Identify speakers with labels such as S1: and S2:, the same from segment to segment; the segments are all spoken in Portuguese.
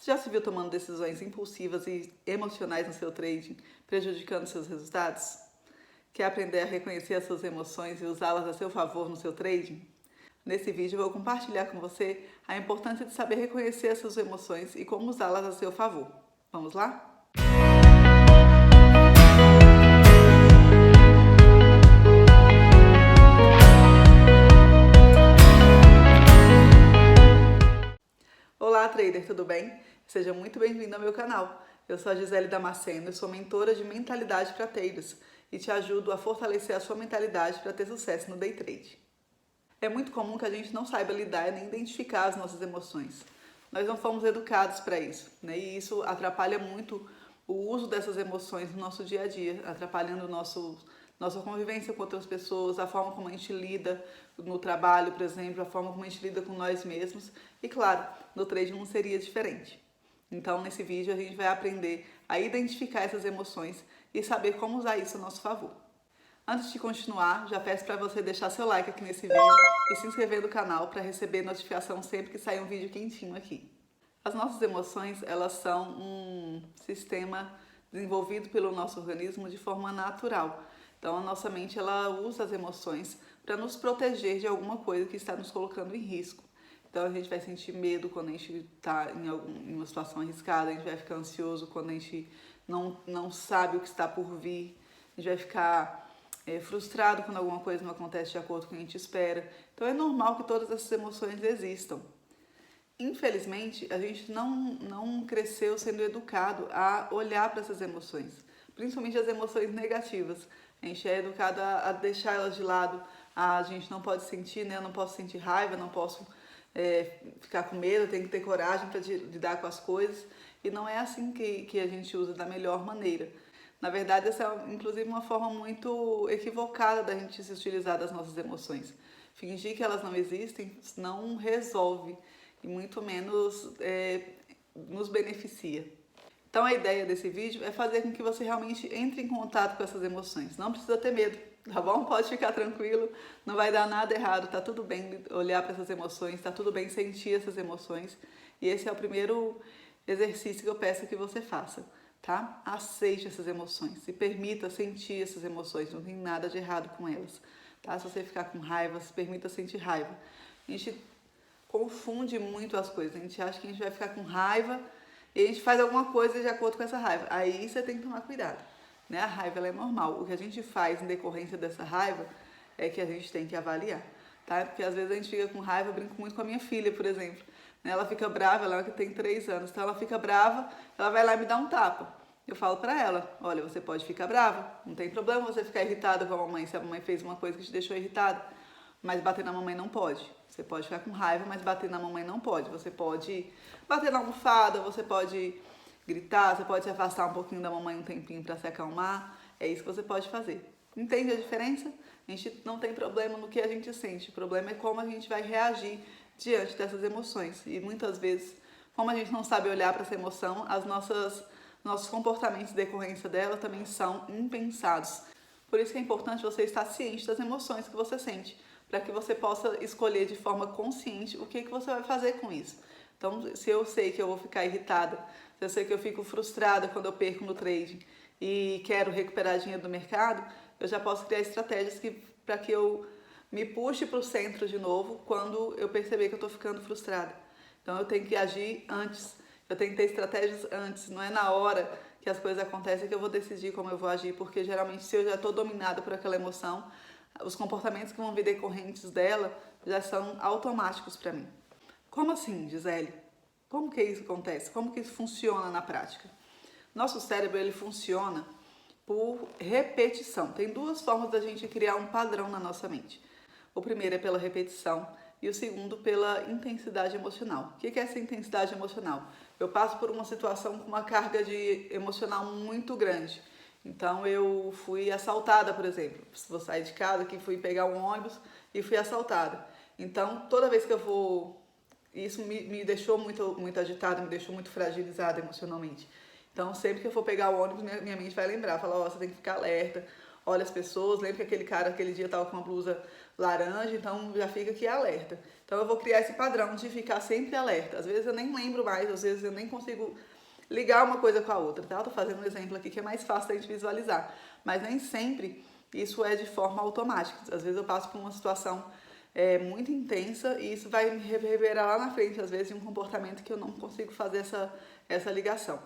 S1: Você já se viu tomando decisões impulsivas e emocionais no seu trading, prejudicando seus resultados? Quer aprender a reconhecer as suas emoções e usá-las a seu favor no seu trading? Nesse vídeo eu vou compartilhar com você a importância de saber reconhecer as suas emoções e como usá-las a seu favor. Vamos lá? Olá, trader, tudo bem? Seja muito bem-vindo ao meu canal. Eu sou a Gisele Damasceno e sou mentora de mentalidade para traders e te ajudo a fortalecer a sua mentalidade para ter sucesso no day trade. É muito comum que a gente não saiba lidar nem identificar as nossas emoções. Nós não fomos educados para isso, né? E isso atrapalha muito o uso dessas emoções no nosso dia a dia, atrapalhando nossa convivência com outras pessoas, a forma como a gente lida no trabalho, por exemplo, a forma como a gente lida com nós mesmos. E claro, no trading não seria diferente. Então, nesse vídeo, a gente vai aprender a identificar essas emoções e saber como usar isso a nosso favor. Antes de continuar, já peço para você deixar seu like aqui nesse vídeo e se inscrever no canal para receber notificação sempre que sair um vídeo quentinho aqui. As nossas emoções, elas são um sistema desenvolvido pelo nosso organismo de forma natural. Então, a nossa mente, ela usa as emoções para nos proteger de alguma coisa que está nos colocando em risco. Então, a gente vai sentir medo quando a gente está em uma situação arriscada, a gente vai ficar ansioso quando a gente não sabe o que está por vir, a gente vai ficar frustrado quando alguma coisa não acontece de acordo com o que a gente espera. Então, é normal que todas essas emoções existam. Infelizmente, a gente não cresceu sendo educado a olhar para essas emoções, principalmente as emoções negativas. A gente é educado a deixar elas de lado. A gente não pode sentir, né? Eu não posso sentir raiva, não posso ficar com medo, eu tenho que ter coragem para lidar com as coisas. E não é assim que a gente usa da melhor maneira. Na verdade, essa é inclusive uma forma muito equivocada da gente se utilizar das nossas emoções. Fingir que elas não existem não resolve e muito menos nos beneficia. Então a ideia desse vídeo é fazer com que você realmente entre em contato com essas emoções. Não precisa ter medo, tá bom? Pode ficar tranquilo, não vai dar nada errado, tá tudo bem olhar para essas emoções, tá tudo bem sentir essas emoções. E esse é o primeiro exercício que eu peço que você faça, tá? Aceite essas emoções, se permita sentir essas emoções, não tem nada de errado com elas, tá? Se você ficar com raiva, se permita sentir raiva. A gente confunde muito as coisas, a gente acha que a gente vai ficar com raiva e a gente faz alguma coisa de acordo com essa raiva. Aí você tem que tomar cuidado, né? A raiva, ela é normal. O que a gente faz em decorrência dessa raiva é que a gente tem que avaliar, tá? Porque às vezes a gente fica com raiva, eu brinco muito com a minha filha, por exemplo. Ela fica brava, ela que tem 3 anos, então ela fica brava, ela vai lá e me dá um tapa. Eu falo pra ela, olha, você pode ficar brava, não tem problema você ficar irritada com a mamãe, se a mamãe fez uma coisa que te deixou irritada, mas bater na mamãe não pode. Você pode ficar com raiva, mas bater na mamãe não pode. Você pode bater na almofada, você pode gritar, você pode se afastar um pouquinho da mamãe um tempinho para se acalmar. É isso que você pode fazer. Entende a diferença? A gente não tem problema no que a gente sente. O problema é como a gente vai reagir diante dessas emoções. E muitas vezes, como a gente não sabe olhar para essa emoção, nossos comportamentos em decorrência dela também são impensados. Por isso que é importante você estar ciente das emoções que você sente, para que você possa escolher de forma consciente o que você vai fazer com isso. Então, se eu sei que eu vou ficar irritada, se eu sei que eu fico frustrada quando eu perco no trading e quero recuperar dinheiro do mercado, eu já posso criar estratégias para que eu me puxe para o centro de novo quando eu perceber que eu estou ficando frustrada. Então, eu tenho que agir antes, eu tenho que ter estratégias antes, não é na hora que as coisas acontecem que eu vou decidir como eu vou agir, porque geralmente se eu já estou dominada por aquela emoção, os comportamentos que vão vir decorrentes dela já são automáticos para mim. Como assim, Gisele? Como que isso acontece? Como que isso funciona na prática? Nosso cérebro, ele funciona por repetição. Tem 2 formas da gente criar um padrão na nossa mente. O primeiro é pela repetição e o segundo pela intensidade emocional. O que é essa intensidade emocional? Eu passo por uma situação com uma carga emocional muito grande. Então eu fui assaltada, por exemplo. Vou sair de casa, que fui pegar um ônibus e fui assaltada. Então toda vez que eu vou, isso me deixou muito agitada, me deixou muito fragilizada emocionalmente. Então sempre que eu for pegar o ônibus, minha mente vai lembrar, falar, você tem que ficar alerta. olha as pessoas, lembra que aquele cara aquele dia estava com uma blusa laranja, então já fica aqui alerta. Então eu vou criar esse padrão de ficar sempre alerta. Às vezes eu nem lembro mais, às vezes eu nem consigo ligar uma coisa com a outra, tá? Eu tô fazendo um exemplo aqui que é mais fácil da gente visualizar, mas nem sempre isso é de forma automática. Às vezes eu passo por uma situação muito intensa e isso vai me reverberar lá na frente, às vezes, em um comportamento que eu não consigo fazer essa ligação.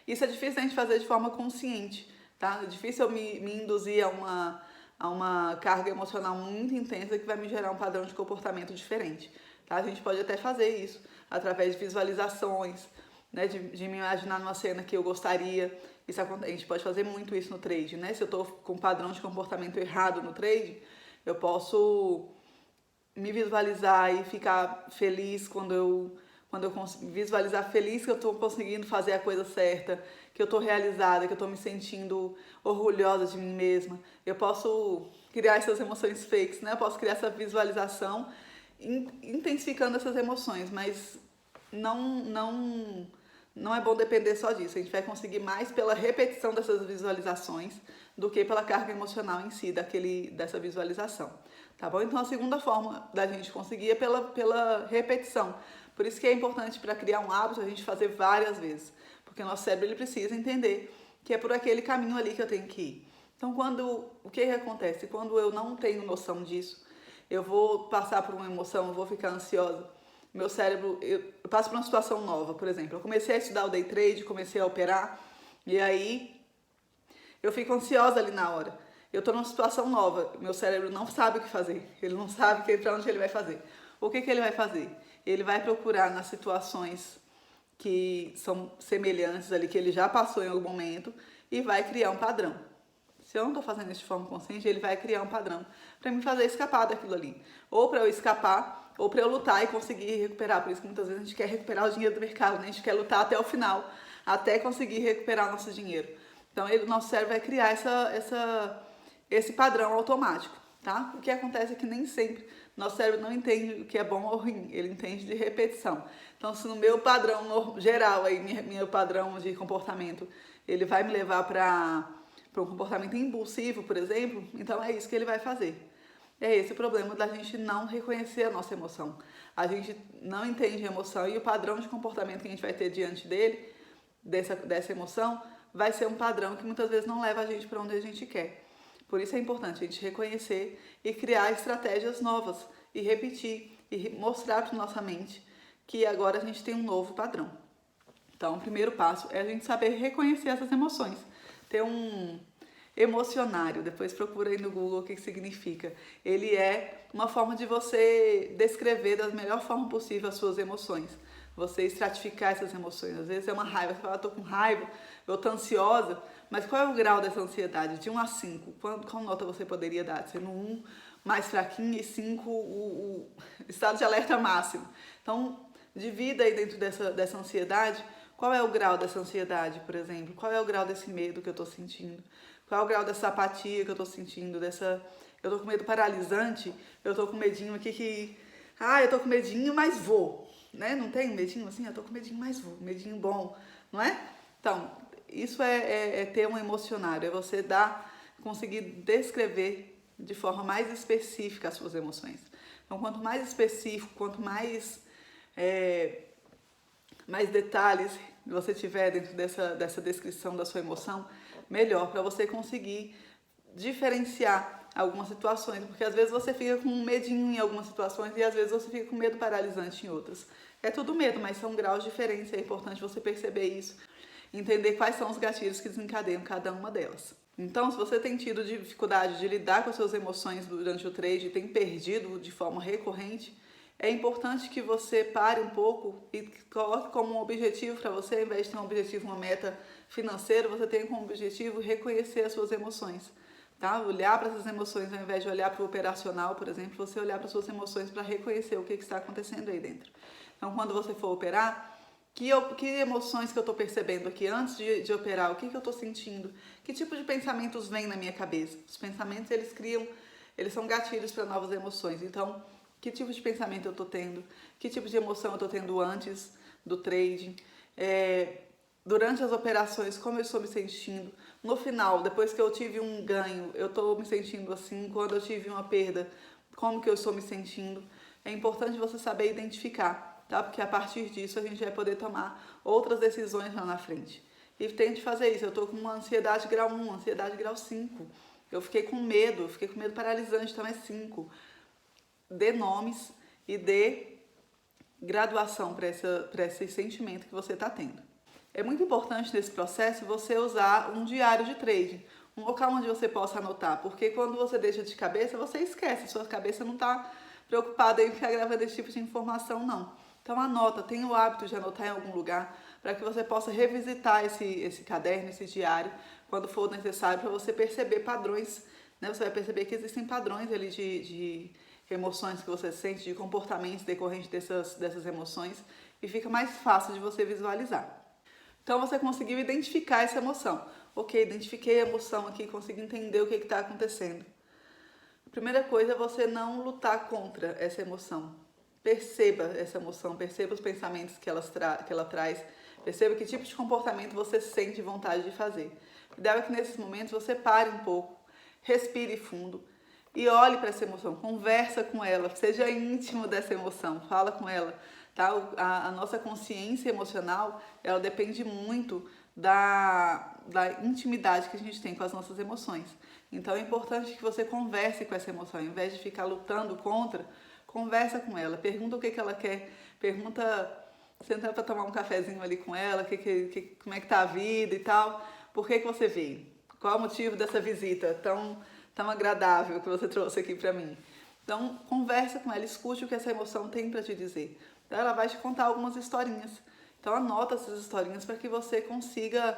S1: Isso é difícil a gente fazer de forma consciente, tá? É difícil eu me induzir a uma carga emocional muito intensa que vai me gerar um padrão de comportamento diferente, tá? A gente pode até fazer isso através de visualizações, né? De me imaginar numa cena que eu gostaria. Isso acontece, a gente pode fazer muito isso no trade, né? Se eu tô com um padrão de comportamento errado no trade, eu posso me visualizar e ficar feliz quando eu visualizar feliz que eu estou conseguindo fazer a coisa certa, que eu estou realizada, que eu estou me sentindo orgulhosa de mim mesma. Eu posso criar essas emoções fakes, né? Eu posso criar essa visualização intensificando essas emoções, mas não é bom depender só disso. A gente vai conseguir mais pela repetição dessas visualizações do que pela carga emocional em si dessa visualização. Tá bom? Então a segunda forma da gente conseguir é pela repetição. Por isso que é importante para criar um hábito a gente fazer várias vezes. Porque o nosso cérebro ele precisa entender que é por aquele caminho ali que eu tenho que ir. Então o que acontece? Quando eu não tenho noção disso, eu vou passar por uma emoção, eu vou ficar ansiosa. Meu cérebro, eu passo por uma situação nova, por exemplo. Eu comecei a estudar o day trade, comecei a operar, e aí eu fico ansiosa ali na hora. Eu estou numa situação nova, meu cérebro não sabe o que fazer, ele não sabe para onde ele vai fazer. O que ele vai fazer? Ele vai procurar nas situações que são semelhantes ali, que ele já passou em algum momento, e vai criar um padrão. Se eu não estou fazendo isso de forma consciente, ele vai criar um padrão para me fazer escapar daquilo ali. Ou para eu escapar, ou para eu lutar e conseguir recuperar. Por isso que muitas vezes a gente quer recuperar o dinheiro do mercado, né? A gente quer lutar até o final, até conseguir recuperar o nosso dinheiro. Então, o nosso cérebro vai criar esse padrão automático, tá? O que acontece é que nem sempre nosso cérebro não entende o que é bom ou ruim, ele entende de repetição. Então, se no meu padrão geral, aí, meu padrão de comportamento, ele vai me levar para um comportamento impulsivo, por exemplo, então é isso que ele vai fazer. É esse o problema da gente não reconhecer a nossa emoção. A gente não entende a emoção e o padrão de comportamento que a gente vai ter diante dessa emoção, vai ser um padrão que muitas vezes não leva a gente para onde a gente quer. Por isso é importante a gente reconhecer e criar estratégias novas e repetir e mostrar para nossa mente que agora a gente tem um novo padrão. Então, o primeiro passo é a gente saber reconhecer essas emoções. Ter um emocionário, depois procura aí no Google o que significa. Ele é uma forma de você descrever da melhor forma possível as suas emoções. Você estratificar essas emoções. Às vezes é uma raiva, você fala, eu tô com raiva, eu tô ansiosa, mas qual é o grau dessa ansiedade? De 1 a 5, qual nota você poderia dar? Sendo 1 mais fraquinho e 5 o estado de alerta máximo. Então, divida aí dentro dessa ansiedade, qual é o grau dessa ansiedade, por exemplo? Qual é o grau desse medo que eu tô sentindo? Qual é o grau dessa apatia que eu tô sentindo? Eu tô com medo paralisante, eu tô com medinho aqui eu tô com medinho, mas vou. Né? Não tem um medinho assim? Eu tô com medinho, mas vou. Medinho bom, não é? Então, isso é ter um emocionário, é você conseguir descrever de forma mais específica as suas emoções. Então, quanto mais específico, quanto mais detalhes você tiver dentro dessa descrição da sua emoção, melhor para você conseguir diferenciar algumas situações, porque às vezes você fica com medinho em algumas situações e às vezes você fica com medo paralisante em outras. É tudo medo, mas são graus diferentes, é importante você perceber isso, entender quais são os gatilhos que desencadeiam cada uma delas. Então, se você tem tido dificuldade de lidar com as suas emoções durante o trade e tem perdido de forma recorrente, é importante que você pare um pouco e coloque como um objetivo para você, ao invés de ter um objetivo, uma meta financeira, você tenha como objetivo reconhecer as suas emoções. Tá? Olhar para essas emoções, ao invés de olhar para o operacional, por exemplo, você olhar para as suas emoções para reconhecer o que está acontecendo aí dentro. Então, quando você for operar, que emoções que eu estou percebendo aqui antes de operar, o que eu estou sentindo, que tipo de pensamentos vêm na minha cabeça. Os pensamentos, eles são gatilhos para novas emoções. Então, que tipo de pensamento eu estou tendo, que tipo de emoção eu estou tendo antes do trading, durante as operações, como eu estou me sentindo. No final, depois que eu tive um ganho, eu estou me sentindo assim. Quando eu tive uma perda, como que eu estou me sentindo. É importante você saber identificar, tá? Porque a partir disso a gente vai poder tomar outras decisões lá na frente. E tente fazer isso. Eu estou com uma ansiedade grau 1, ansiedade grau 5. Eu fiquei com medo paralisante, então é 5. Dê nomes e dê graduação para esse sentimento que você está tendo. É muito importante nesse processo você usar um diário de trading, um local onde você possa anotar, porque quando você deixa de cabeça, você esquece, sua cabeça não está preocupada em ficar gravando esse tipo de informação, não. Então anota, tenha o hábito de anotar em algum lugar, para que você possa revisitar esse caderno, esse diário, quando for necessário, para você perceber padrões, né? Você vai perceber que existem padrões ali de emoções que você sente, de comportamentos decorrentes dessas emoções, e fica mais fácil de você visualizar. Então você conseguiu identificar essa emoção. Ok, identifiquei a emoção aqui, consegui entender o que está acontecendo. A primeira coisa é você não lutar contra essa emoção. Perceba essa emoção, perceba os pensamentos que ela traz, perceba que tipo de comportamento você sente vontade de fazer. O ideal é que nesses momentos você pare um pouco, respire fundo e olhe para essa emoção, conversa com ela, seja íntimo dessa emoção, fala com ela. Tá? A nossa consciência emocional, ela depende muito da intimidade que a gente tem com as nossas emoções. Então é importante que você converse com essa emoção, ao invés de ficar lutando contra, conversa com ela, pergunta o que ela quer, pergunta, senta para tomar um cafezinho ali com ela, como é que tá a vida e tal, por que você veio, qual é o motivo dessa visita tão agradável que você trouxe aqui para mim. Então conversa com ela, escute o que essa emoção tem para te dizer. Então, ela vai te contar algumas historinhas. Então anota essas historinhas para que você consiga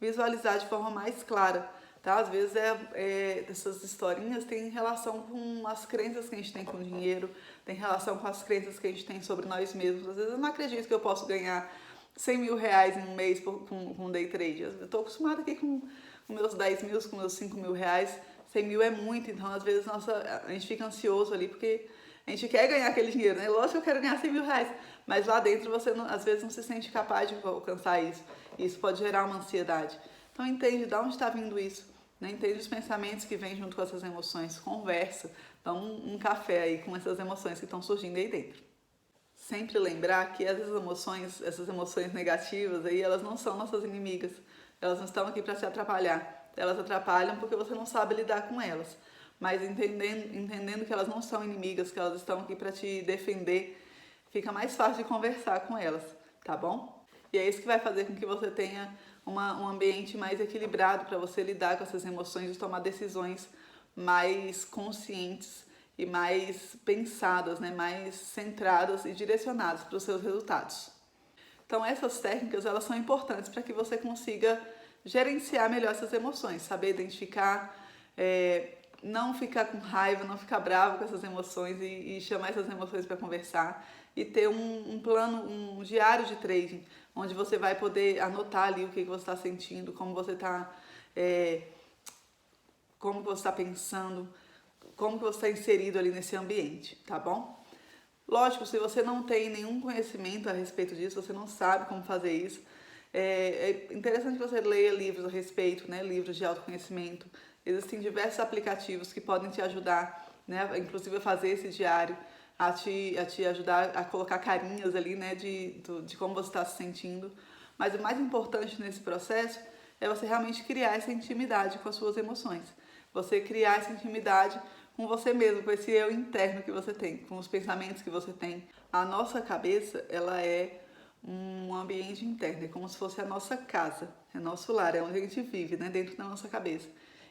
S1: visualizar de forma mais clara. Tá? Às vezes essas historinhas têm relação com as crenças que a gente tem com o dinheiro, tem relação com as crenças que a gente tem sobre nós mesmos. Às vezes eu não acredito que eu posso ganhar 100 mil reais em um mês com day trade. Eu estou acostumada aqui com meus 10 mil, com meus 5 mil reais. 100 mil é muito, então às vezes a gente fica ansioso ali porque a gente quer ganhar aquele dinheiro, né? Lógico que eu quero ganhar 100 mil reais, mas lá dentro você às vezes não se sente capaz de alcançar isso. Isso pode gerar uma ansiedade. Então entende de onde está vindo isso, né? Entende os pensamentos que vêm junto com essas emoções, conversa, dá um café aí com essas emoções que estão surgindo aí dentro. Sempre lembrar que essas emoções negativas aí, elas não são nossas inimigas, elas não estão aqui para te atrapalhar. Elas atrapalham porque você não sabe lidar com elas. Mas entendendo que elas não são inimigas, que elas estão aqui para te defender, fica mais fácil de conversar com elas, tá bom? E é isso que vai fazer com que você tenha um ambiente mais equilibrado para você lidar com essas emoções e tomar decisões mais conscientes e mais pensadas, né? Mais centradas e direcionadas para os seus resultados. Então essas técnicas, elas são importantes para que você consiga gerenciar melhor essas emoções, saber identificar, não ficar com raiva, não ficar bravo com essas emoções e chamar essas emoções para conversar e ter um plano, um diário de trading, onde você vai poder anotar ali o que você está sentindo, como você está pensando, como que você está inserido ali nesse ambiente, tá bom? Lógico, se você não tem nenhum conhecimento a respeito disso, você não sabe como fazer isso, é interessante que você leia livros a respeito, né? Livros de autoconhecimento. Existem diversos aplicativos que podem te ajudar, né? Inclusive a fazer esse diário, a te ajudar a colocar carinhas ali, né? De como você está se sentindo. Mas o mais importante nesse processo é você realmente criar essa intimidade com as suas emoções. Você criar essa intimidade com você mesmo, com esse eu interno que você tem, com os pensamentos que você tem. A nossa cabeça, ela é um ambiente interno, é como se fosse a nossa casa, é nosso lar, é onde a gente vive, né, dentro da nossa cabeça.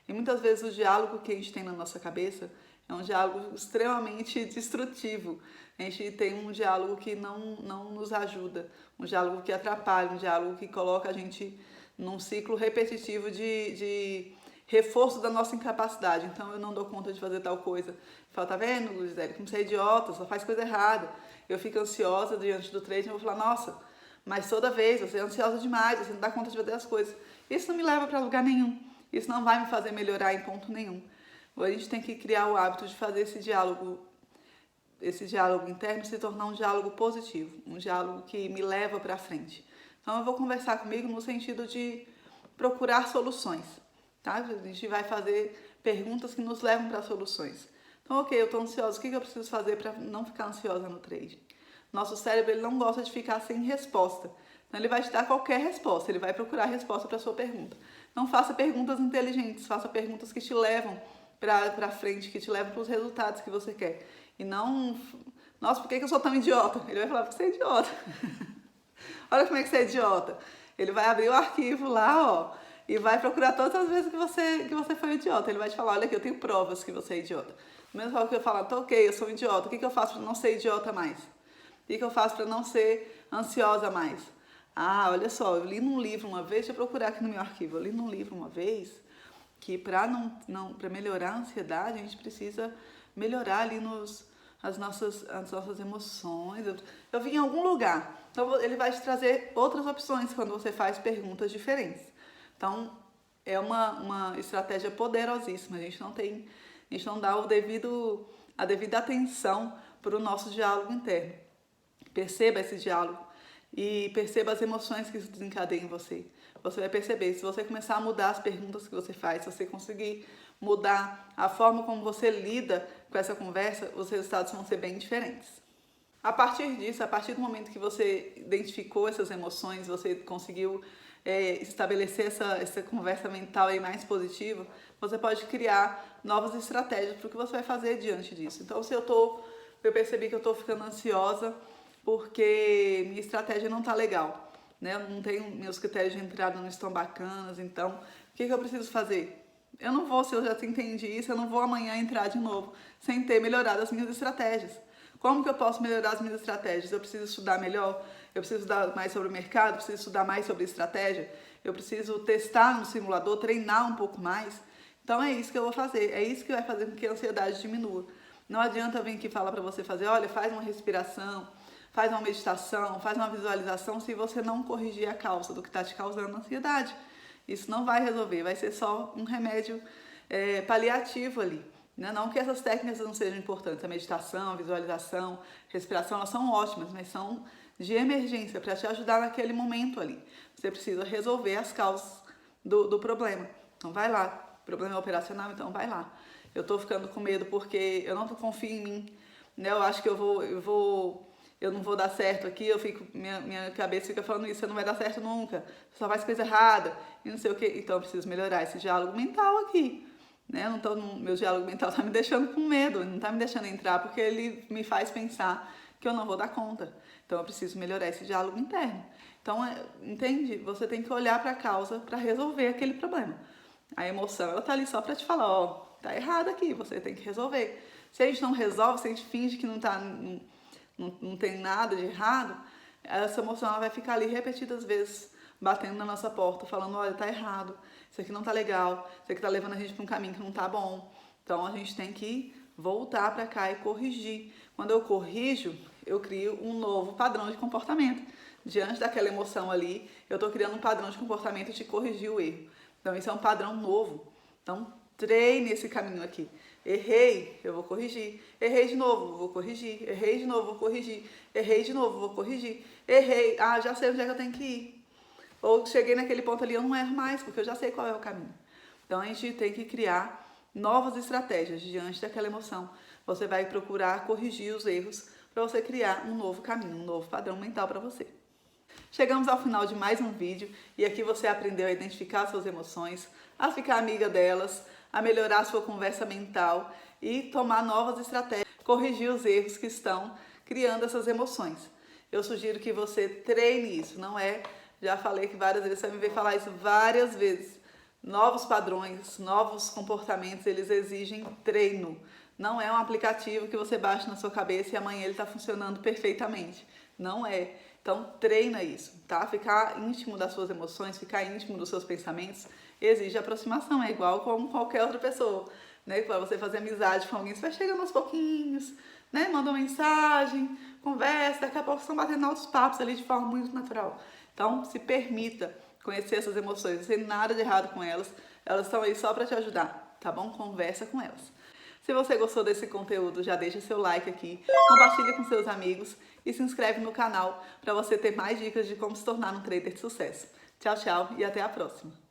S1: E muitas vezes o diálogo que a gente tem na nossa cabeça é um diálogo extremamente destrutivo. A gente tem um diálogo que não nos ajuda, um diálogo que atrapalha, um diálogo que coloca a gente num ciclo repetitivo de reforço da nossa incapacidade. Então eu não dou conta de fazer tal coisa. Fala, tá vendo, Gisele, como você é idiota, só faz coisa errada. Eu fico ansiosa diante do trading, eu vou falar, nossa, mas toda vez você é ansiosa demais, você não dá conta de fazer as coisas. Isso não me leva para lugar nenhum. Isso não vai me fazer melhorar em ponto nenhum. A gente tem que criar o hábito de fazer esse diálogo interno se tornar um diálogo positivo, um diálogo que me leva para frente. Então eu vou conversar comigo no sentido de procurar soluções, tá? A gente vai fazer perguntas que nos levam para soluções. Então, ok, eu estou ansiosa, o que eu preciso fazer para não ficar ansiosa no trade? Nosso cérebro, ele não gosta de ficar sem resposta. Então ele vai te dar qualquer resposta, ele vai procurar a resposta para a sua pergunta. Não faça perguntas inteligentes, faça perguntas que te levam para frente, que te levam para os resultados que você quer. E não, nossa, por que eu sou tão idiota? Ele vai falar, porque você é idiota. Olha como é que você é idiota. Ele vai abrir o arquivo lá, ó, e vai procurar todas as vezes que você foi idiota. Ele vai te falar, olha aqui, eu tenho provas que você é idiota. Mesmo que eu falar, tô ok, eu sou um idiota, o que eu faço para não ser idiota mais? O que eu faço para não ser ansiosa mais? Ah, olha só, eu li num livro uma vez, deixa eu procurar aqui no meu arquivo, eu li num livro uma vez que para para melhorar a ansiedade, a gente precisa melhorar ali as nossas emoções. Eu vi em algum lugar. Então ele vai te trazer outras opções quando você faz perguntas diferentes. Então é uma estratégia poderosíssima. A gente não dá a devida atenção para o nosso diálogo interno. Perceba esse diálogo e perceba as emoções que isso desencadeia em você. Você vai perceber, se você começar a mudar as perguntas que você faz, se você conseguir mudar a forma como você lida com essa conversa, os resultados vão ser bem diferentes. A partir disso, a partir do momento que você identificou essas emoções, você conseguiu estabelecer essa conversa mental aí mais positiva, você pode criar novas estratégias para o que você vai fazer diante disso. Então, se eu percebi que eu estou ficando ansiosa porque minha estratégia não está legal, né? Eu não tenho, meus critérios de entrada não estão bacanas, então o que eu preciso fazer? Eu não vou, se eu já entendi isso, eu não vou amanhã entrar de novo sem ter melhorado as minhas estratégias. Como que eu posso melhorar as minhas estratégias? Eu preciso estudar melhor? Eu preciso estudar mais sobre o mercado? Eu preciso estudar mais sobre estratégia? Eu preciso testar no simulador, treinar um pouco mais? Então é isso que eu vou fazer, é isso que vai fazer com que a ansiedade diminua. Não adianta eu vir aqui falar para você fazer, olha, faz uma respiração, faz uma meditação, faz uma visualização, se você não corrigir a causa do que está te causando ansiedade. Isso não vai resolver, vai ser só um remédio paliativo ali. Né? Não que essas técnicas não sejam importantes, a meditação, a visualização, respiração, elas são ótimas, mas são de emergência, para te ajudar naquele momento ali. Você precisa resolver as causas do problema. Então vai lá, o problema é operacional, então vai lá. Eu estou ficando com medo porque eu não confio em mim, né? Eu acho que eu não vou dar certo aqui, minha cabeça fica falando isso, você não vai dar certo nunca, você só faz coisa errada, e não sei o quê. Então eu preciso melhorar esse diálogo mental aqui, né? Meu diálogo mental está me deixando com medo, não está me deixando entrar, porque ele me faz pensar que eu não vou dar conta. Então eu preciso melhorar esse diálogo interno. Então, entende? Você tem que olhar para a causa para resolver aquele problema. A emoção, ela tá ali só para te falar, ó, tá errado aqui, você tem que resolver. Se a gente não resolve, se a gente finge que não tem nada de errado, essa emoção ela vai ficar ali repetidas vezes, batendo na nossa porta, falando, olha, tá errado, isso aqui não tá legal, isso aqui tá levando a gente para um caminho que não tá bom. Então a gente tem que voltar para cá e corrigir. Quando eu corrijo, eu crio um novo padrão de comportamento. Diante daquela emoção ali, eu tô criando um padrão de comportamento de corrigir o erro. Então isso é um padrão novo. Então treine esse caminho aqui. Errei, eu vou corrigir. Errei de novo, vou corrigir. Errei de novo, vou corrigir. Errei de novo, vou corrigir. Errei, já sei onde é que eu tenho que ir. Ou cheguei naquele ponto ali, eu não erro mais, porque eu já sei qual é o caminho. Então a gente tem que criar novas estratégias diante daquela emoção. Você vai procurar corrigir os erros para você criar um novo caminho, um novo padrão mental para você. Chegamos ao final de mais um vídeo e aqui você aprendeu a identificar suas emoções, a ficar amiga delas, a melhorar a sua conversa mental e tomar novas estratégias, corrigir os erros que estão criando essas emoções. Eu sugiro que você treine isso, já falei que várias vezes, você vai me ver falar isso várias vezes. Novos padrões, novos comportamentos, eles exigem treino. Não é um aplicativo que você baixa na sua cabeça e amanhã ele está funcionando perfeitamente. Não é. Então, treina isso, tá? Ficar íntimo das suas emoções, ficar íntimo dos seus pensamentos, exige aproximação. É igual como qualquer outra pessoa, né? Para você fazer amizade com alguém, você vai chegando aos pouquinhos, né? Manda uma mensagem, conversa, daqui a pouco estão batendo altos papos ali de forma muito natural. Então, se permita conhecer essas emoções, não tem nada de errado com elas, elas estão aí só para te ajudar, tá bom? Conversa com elas. Se você gostou desse conteúdo, já deixa seu like aqui, compartilha com seus amigos e se inscreve no canal para você ter mais dicas de como se tornar um trader de sucesso. Tchau, tchau e até a próxima!